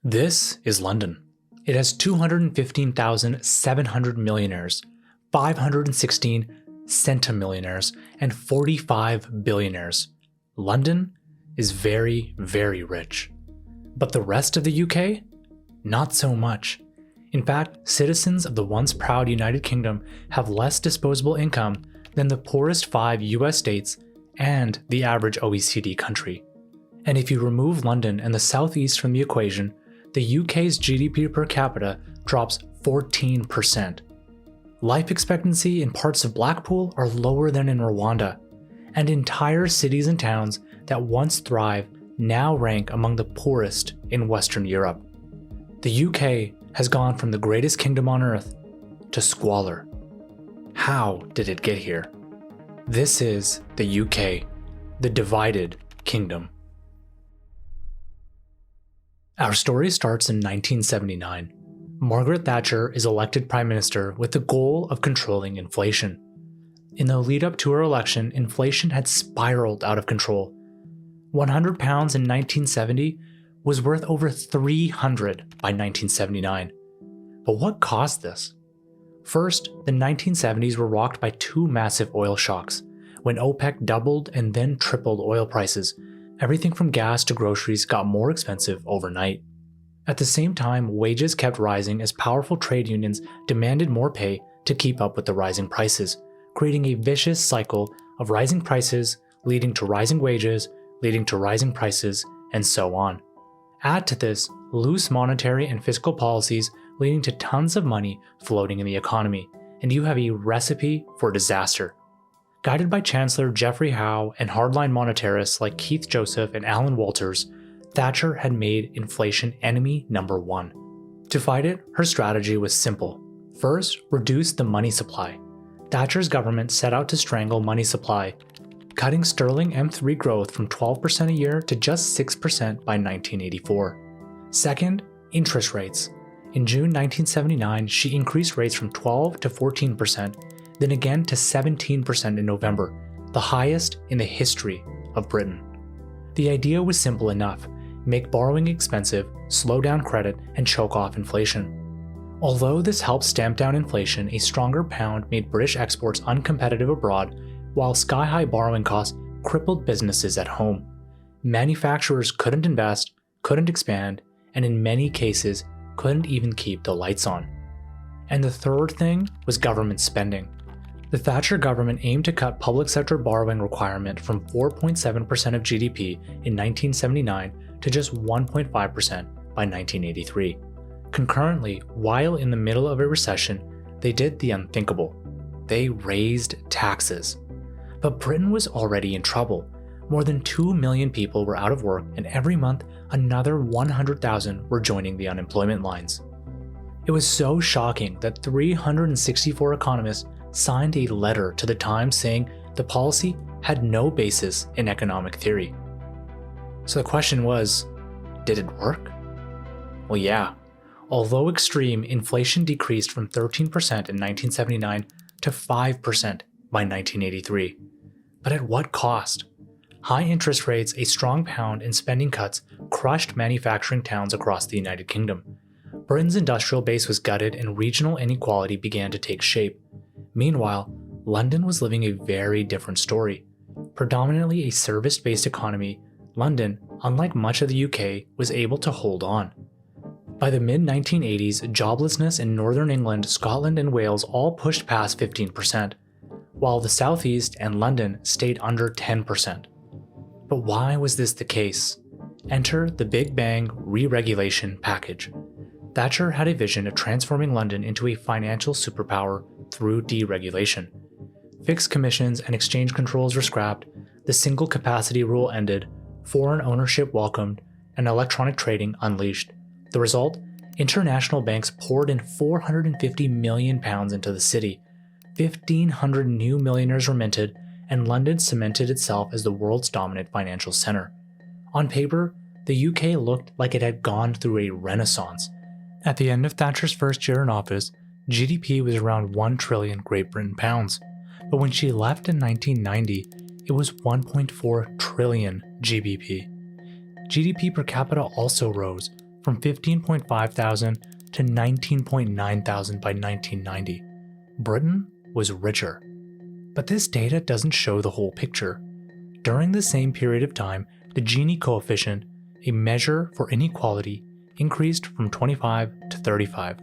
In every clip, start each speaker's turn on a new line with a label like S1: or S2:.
S1: This is London. It has 215,700 millionaires, 516 centi-millionaires, and 45 billionaires. London is very, very rich. But the rest of the UK? Not so much. In fact, citizens of the once proud United Kingdom have less disposable income than the poorest 5 US states and the average OECD country. And if you remove London and the southeast from the equation, the UK's GDP per capita drops 14%. Life expectancy in parts of Blackpool are lower than in Rwanda, and entire cities and towns that once thrived now rank among the poorest in Western Europe. The UK has gone from the greatest kingdom on earth to squalor. How did it get here? This is the UK, the divided kingdom. Our story starts in 1979. Margaret Thatcher is elected Prime Minister with the goal of controlling inflation. In the lead up to her election, inflation had spiraled out of control. £100 in 1970 was worth over 300 by 1979. But what caused this? First, the 1970s were rocked by two massive oil shocks, when OPEC doubled and then tripled oil prices. Everything from gas to groceries got more expensive overnight. At the same time, wages kept rising as powerful trade unions demanded more pay to keep up with the rising prices, creating a vicious cycle of rising prices leading to rising wages, leading to rising prices, and so on. Add to this loose monetary and fiscal policies leading to tons of money floating in the economy, and you have a recipe for disaster. Guided by Chancellor Geoffrey Howe and hardline monetarists like Keith Joseph and Alan Walters, Thatcher had made inflation enemy number one. To fight it, her strategy was simple. First, reduce the money supply. Thatcher's government set out to strangle money supply, cutting sterling M3 growth from 12% a year to just 6% by 1984. Second, interest rates. In June 1979, she increased rates from 12 to 14%, then again to 17% in November, the highest in the history of Britain. The idea was simple enough: make borrowing expensive, slow down credit, and choke off inflation. Although this helped stamp down inflation, a stronger pound made British exports uncompetitive abroad, while sky-high borrowing costs crippled businesses at home. Manufacturers couldn't invest, couldn't expand, and in many cases couldn't even keep the lights on. And the third thing was government spending. The Thatcher government aimed to cut public sector borrowing requirement from 4.7% of GDP in 1979 to just 1.5% by 1983. Concurrently, while in the middle of a recession, they did the unthinkable. They raised taxes. But Britain was already in trouble. More than 2 million people were out of work, and every month, another 100,000 were joining the unemployment lines. It was so shocking that 364 economists signed a letter to the Times saying the policy had no basis in economic theory. So the question was, did it work? Well, yeah. Although extreme, inflation decreased from 13% in 1979 to 5% by 1983. But at what cost? High interest rates, a strong pound, and spending cuts crushed manufacturing towns across the United Kingdom. Britain's industrial base was gutted and regional inequality began to take shape. Meanwhile, London was living a very different story. Predominantly a service-based economy, London, unlike much of the UK, was able to hold on. By the mid-1980s, joblessness in Northern England, Scotland, and Wales all pushed past 15%, while the South East and London stayed under 10%. But why was this the case? Enter the Big Bang re-regulation package. Thatcher had a vision of transforming London into a financial superpower through deregulation. Fixed commissions and exchange controls were scrapped, the single capacity rule ended, foreign ownership welcomed, and electronic trading unleashed. The result? International banks poured in £450 million into the city. 1,500 new millionaires were minted, and London cemented itself as the world's dominant financial center. On paper, the UK looked like it had gone through a renaissance. At the end of Thatcher's first year in office, GDP was around 1 trillion Great Britain pounds, but when she left in 1990, it was 1.4 trillion GBP. GDP per capita also rose from 15.5 thousand to 19.9 thousand by 1990. Britain was richer. But this data doesn't show the whole picture. During the same period of time, the Gini coefficient, a measure for inequality, increased from 25 to 35,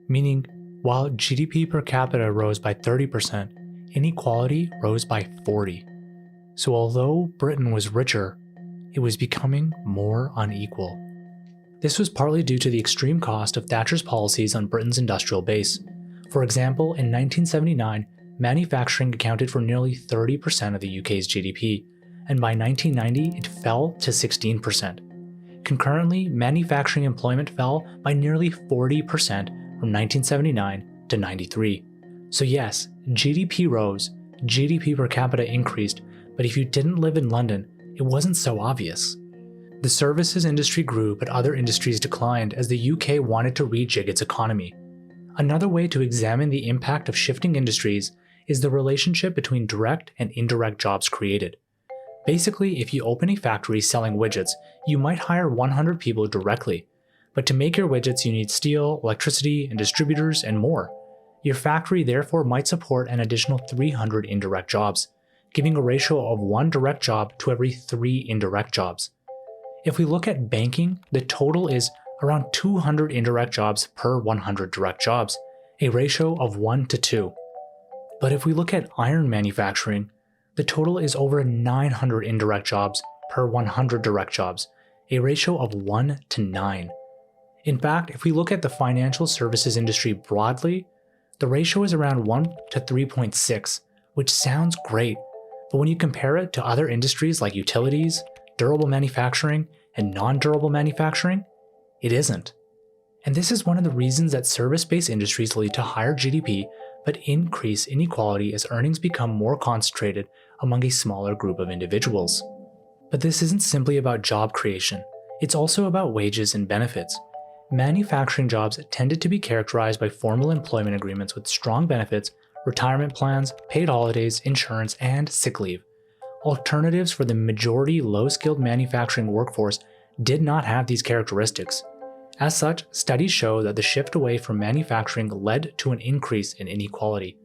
S1: meaning while GDP per capita rose by 30%, inequality rose by 40. So although Britain was richer, it was becoming more unequal. This was partly due to the extreme cost of Thatcher's policies on Britain's industrial base. For example, in 1979, manufacturing accounted for nearly 30% of the UK's GDP, and by 1990 it fell to 16%. Concurrently, manufacturing employment fell by nearly 40% from 1979 to 93. So yes, GDP rose, GDP per capita increased, but if you didn't live in London, it wasn't so obvious. The services industry grew, but other industries declined as the UK wanted to rejig its economy. Another way to examine the impact of shifting industries is the relationship between direct and indirect jobs created. Basically, if you open a factory selling widgets, you might hire 100 people directly. But to make your widgets, you need steel, electricity, and distributors, and more. Your factory therefore might support an additional 300 indirect jobs, giving a ratio of 1 direct job to every 3 indirect jobs. If we look at banking, the total is around 200 indirect jobs per 100 direct jobs, a ratio of 1 to 2. But if we look at iron manufacturing, the total is over 900 indirect jobs per 100 direct jobs, a ratio of 1 to 9. In fact, if we look at the financial services industry broadly, the ratio is around 1 to 3.6, which sounds great, but when you compare it to other industries like utilities, durable manufacturing, and non-durable manufacturing, it isn't. And this is one of the reasons that service-based industries lead to higher GDP but increase inequality as earnings become more concentrated among a smaller group of individuals. But this isn't simply about job creation, it's also about wages and benefits. Manufacturing jobs tended to be characterized by formal employment agreements with strong benefits, retirement plans, paid holidays, insurance, and sick leave. Alternatives for the majority low-skilled manufacturing workforce did not have these characteristics. As such, studies show that the shift away from manufacturing led to an increase in inequality.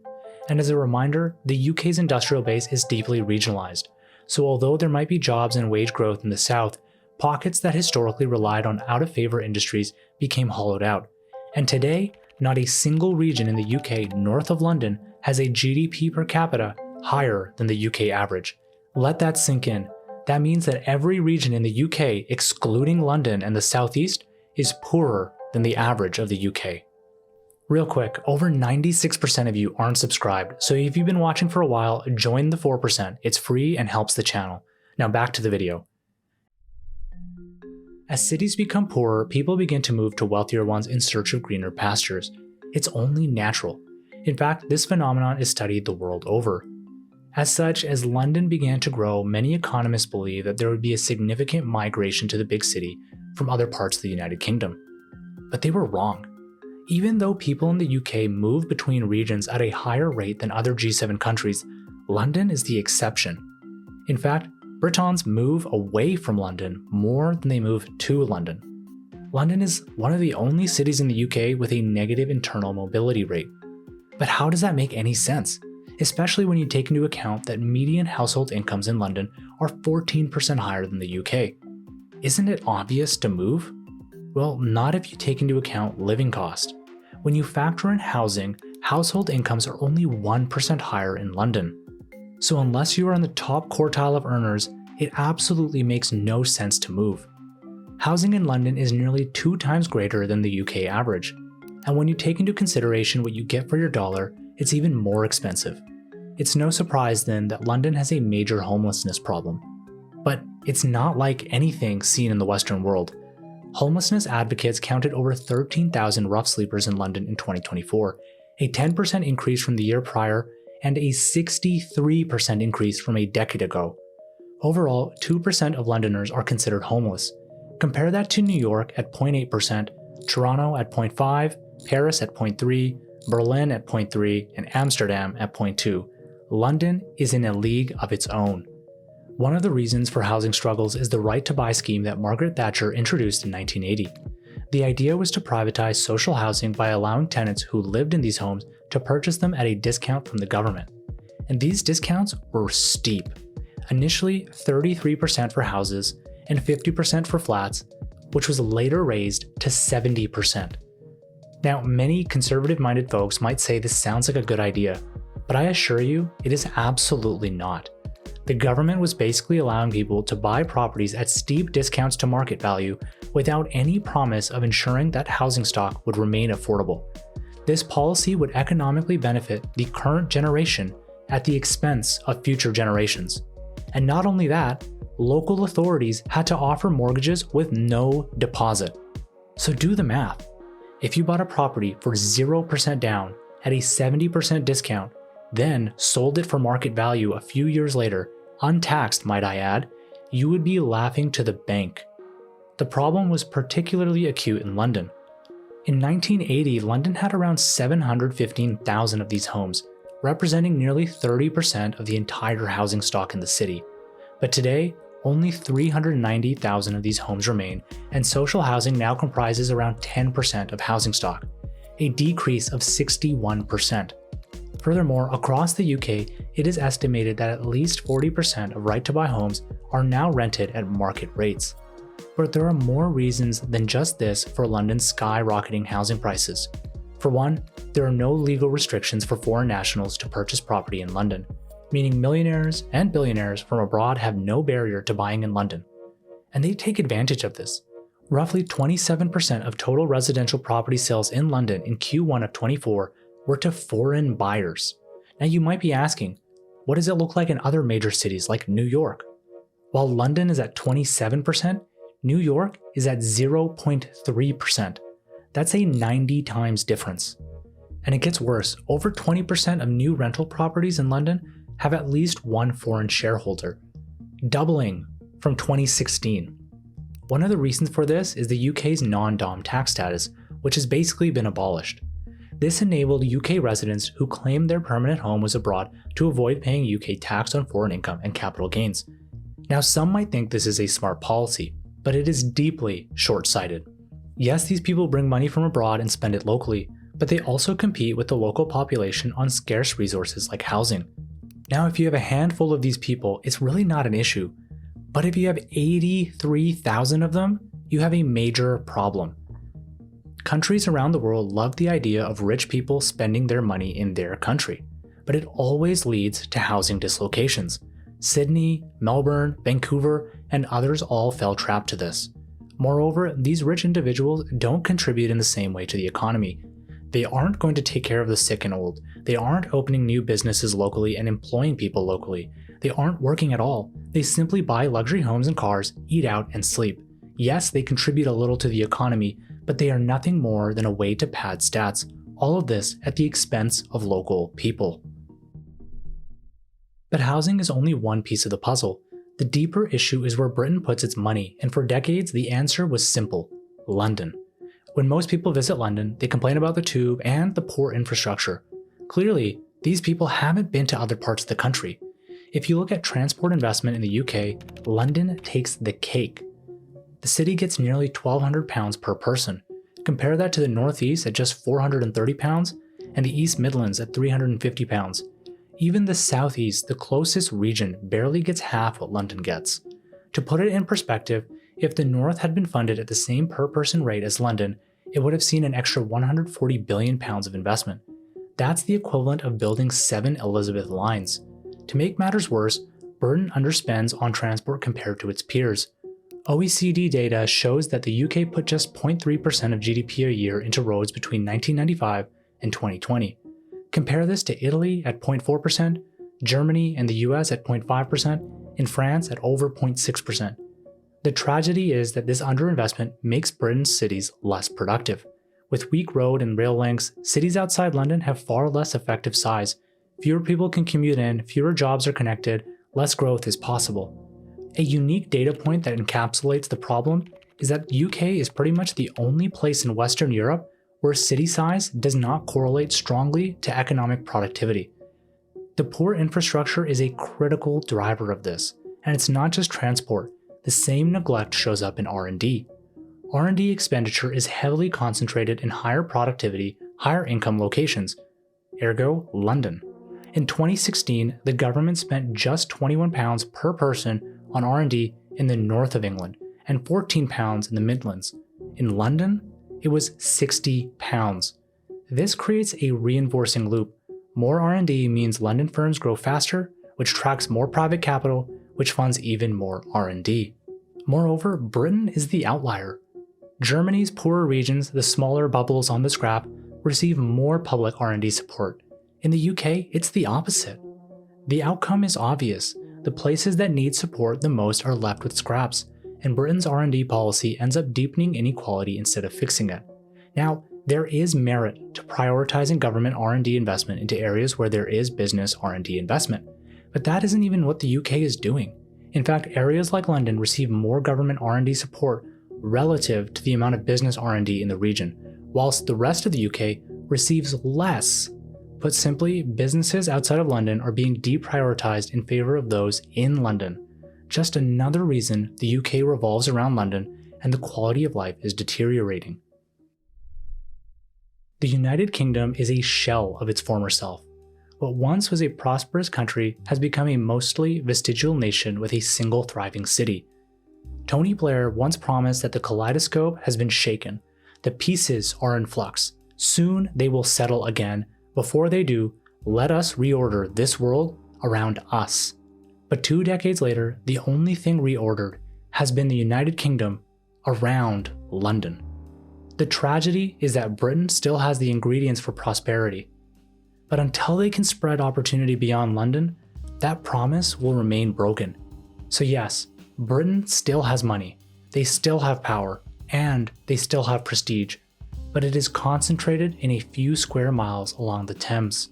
S1: And as a reminder, the UK's industrial base is deeply regionalised, so although there might be jobs and wage growth in the south, pockets that historically relied on out-of-favour industries became hollowed out. And today, not a single region in the UK north of London has a GDP per capita higher than the UK average. Let that sink in. That means that every region in the UK, excluding London and the southeast, is poorer than the average of the UK. Real quick, over 96% of you aren't subscribed, so if you've been watching for a while, join the 4%. It's free and helps the channel. Now back to the video. As cities become poorer, people begin to move to wealthier ones in search of greener pastures. It's only natural. In fact, this phenomenon is studied the world over. As such, as London began to grow, many economists believed that there would be a significant migration to the big city from other parts of the United Kingdom. But they were wrong. Even though people in the UK move between regions at a higher rate than other G7 countries, London is the exception. In fact, Britons move away from London more than they move to London. London is one of the only cities in the UK with a negative internal mobility rate. But how does that make any sense? Especially when you take into account that median household incomes in London are 14% higher than the UK. Isn't it obvious to move? Well, not if you take into account living cost. When you factor in housing, household incomes are only 1% higher in London. So unless you are in the top quartile of earners, it absolutely makes no sense to move. Housing in London is nearly 2 times greater than the UK average. And when you take into consideration what you get for your dollar, it's even more expensive. It's no surprise then that London has a major homelessness problem. But it's not like anything seen in the Western world. Homelessness advocates counted over 13,000 rough sleepers in London in 2024, a 10% increase from the year prior and a 63% increase from a decade ago. Overall, 2% of Londoners are considered homeless. Compare that to New York at 0.8%, Toronto at 0.5%, Paris at 0.3%, Berlin at 0.3%, and Amsterdam at 0.2%. London is in a league of its own. One of the reasons for housing struggles is the right to buy scheme that Margaret Thatcher introduced in 1980. The idea was to privatize social housing by allowing tenants who lived in these homes to purchase them at a discount from the government. And these discounts were steep. Initially 33% for houses and 50% for flats, which was later raised to 70%. Now, many conservative-minded folks might say this sounds like a good idea, but I assure you, it is absolutely not. The government was basically allowing people to buy properties at steep discounts to market value without any promise of ensuring that housing stock would remain affordable. This policy would economically benefit the current generation at the expense of future generations. And not only that, local authorities had to offer mortgages with no deposit. So do the math. If you bought a property for 0% down at a 70% discount, then sold it for market value a few years later, untaxed might I add, you would be laughing to the bank. The problem was particularly acute in London. In 1980, London had around 715,000 of these homes, representing nearly 30% of the entire housing stock in the city. But today, only 390,000 of these homes remain, and social housing now comprises around 10% of housing stock, a decrease of 61%. Furthermore, across the UK, it is estimated that at least 40% of right-to-buy homes are now rented at market rates. But there are more reasons than just this for London's skyrocketing housing prices. For one, there are no legal restrictions for foreign nationals to purchase property in London, meaning millionaires and billionaires from abroad have no barrier to buying in London. And they take advantage of this. Roughly 27% of total residential property sales in London in Q1 of 24 were to foreign buyers. Now you might be asking, what does it look like in other major cities like New York? While London is at 27%, New York is at 0.3%. That's a 90 times difference. And it gets worse, over 20% of new rental properties in London have at least one foreign shareholder, doubling from 2016. One of the reasons for this is the UK's non-dom tax status, which has basically been abolished. This enabled UK residents who claimed their permanent home was abroad to avoid paying UK tax on foreign income and capital gains. Now, some might think this is a smart policy, but it is deeply short-sighted. Yes, these people bring money from abroad and spend it locally, but they also compete with the local population on scarce resources like housing. Now, if you have a handful of these people, it's really not an issue. But if you have 83,000 of them, you have a major problem. Countries around the world love the idea of rich people spending their money in their country, but it always leads to housing dislocations. Sydney, Melbourne, Vancouver, and others all fell trap to this. Moreover, these rich individuals don't contribute in the same way to the economy. They aren't going to take care of the sick and old. They aren't opening new businesses locally and employing people locally. They aren't working at all. They simply buy luxury homes and cars, eat out, and sleep. Yes, they contribute a little to the economy, but they are nothing more than a way to pad stats, all of this at the expense of local people. But housing is only one piece of the puzzle. The deeper issue is where Britain puts its money, and for decades the answer was simple: London. When most people visit London, they complain about the tube and the poor infrastructure. Clearly, these people haven't been to other parts of the country. If you look at transport investment in the UK, London takes the cake. The city gets nearly £1,200 per person. Compare that to the Northeast at just £430 and the East Midlands at £350. Even the Southeast, the closest region, barely gets half what London gets. To put it in perspective, if the North had been funded at the same per-person rate as London, it would have seen an extra £140 billion of investment. That's the equivalent of building 7 Elizabeth lines. To make matters worse, Britain underspends on transport compared to its peers. OECD data shows that the UK put just 0.3% of GDP a year into roads between 1995 and 2020. Compare this to Italy at 0.4%, Germany and the US at 0.5%, and France at over 0.6%. The tragedy is that this underinvestment makes Britain's cities less productive. With weak road and rail links, cities outside London have far less effective size. Fewer people can commute in, fewer jobs are connected, less growth is possible. A unique data point that encapsulates the problem is that the UK is pretty much the only place in Western Europe where city size does not correlate strongly to economic productivity. The poor infrastructure is a critical driver of this, and it's not just transport. The same neglect shows up in R&D. R&D expenditure is heavily concentrated in higher productivity, higher income locations, ergo London. In 2016, the government spent just £21 per person on R&D in the north of England and £14 in the Midlands. In London, it was £60. This creates a reinforcing loop. More R&D means London firms grow faster, which attracts more private capital, which funds even more R&D. Moreover, Britain is the outlier. Germany's poorer regions, the smaller bubbles on the scrap, receive more public R&D support. In the UK, it's the opposite. The outcome is obvious. The places that need support the most are left with scraps, and Britain's R&D policy ends up deepening inequality instead of fixing it. Now, there is merit to prioritizing government R&D investment into areas where there is business R&D investment, but that isn't even what the UK is doing. In fact, areas like London receive more government R&D support relative to the amount of business R&D in the region, whilst the rest of the UK receives less. Put simply, businesses outside of London are being deprioritized in favor of those in London. Just another reason the UK revolves around London and the quality of life is deteriorating. The United Kingdom is a shell of its former self. What once was a prosperous country has become a mostly vestigial nation with a single thriving city. Tony Blair once promised that the kaleidoscope has been shaken. The pieces are in flux. Soon they will settle again. Before they do, let us reorder this world around us. But 2 decades later, the only thing reordered has been the United Kingdom around London. The tragedy is that Britain still has the ingredients for prosperity. But until they can spread opportunity beyond London, that promise will remain broken. So yes, Britain still has money, they still have power, and they still have prestige, but it is concentrated in a few square miles along the Thames.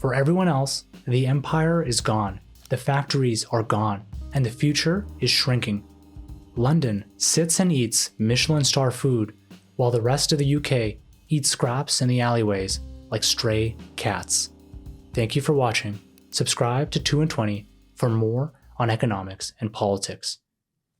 S1: For everyone else, the empire is gone, the factories are gone, and the future is shrinking. London sits and eats Michelin star food, while the rest of the UK eats scraps in the alleyways like stray cats. Thank you for watching. Subscribe to 2 and 20 for more on economics and politics.